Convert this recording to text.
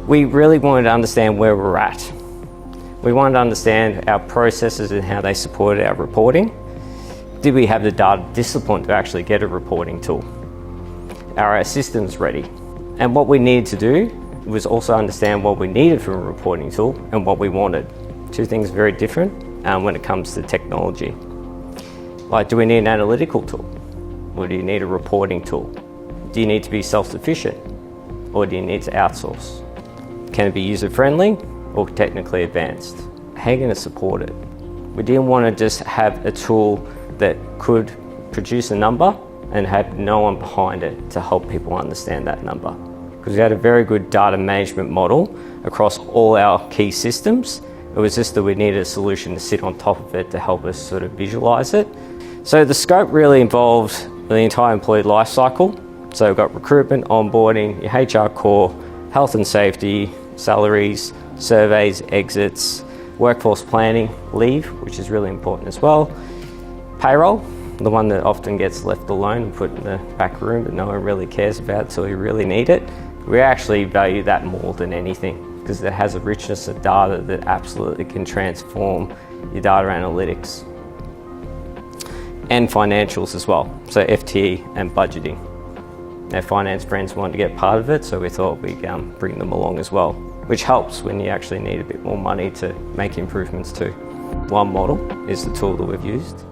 We really wanted to understand where we're at. We wanted to understand our processes and how they supported our reporting. Did we have the data discipline to actually get a reporting tool? Are our systems ready? And what we needed to do was also understand what we needed from a reporting tool and what we wanted. Two things very different when it comes to technology. Like, do we need an analytical tool? Or do you need a reporting tool? Do you need to be self-sufficient? Or do you need to outsource? Can it be user-friendly or technically advanced? How are you going to support it? We didn't want to just have a tool that could produce a number and have no one behind it to help people understand that number. Because we had a very good data management model across all our key systems. It was just that we needed a solution to sit on top of it to help us sort of visualize it. So the scope really involved the entire employee life cycle. So we've got recruitment, onboarding, your HR core, health and safety, salaries, surveys, exits, workforce planning, leave, which is really important as well, payroll, the one that often gets left alone and put in the back room but no one really cares about until you really need it. We actually value that more than anything because it has a richness of data that absolutely can transform your data analytics. And financials as well, so FTE and budgeting. Our finance friends wanted to get part of it, so we thought we'd bring them along as well, which helps when you actually need a bit more money to make improvements too. One model is the tool that we've used.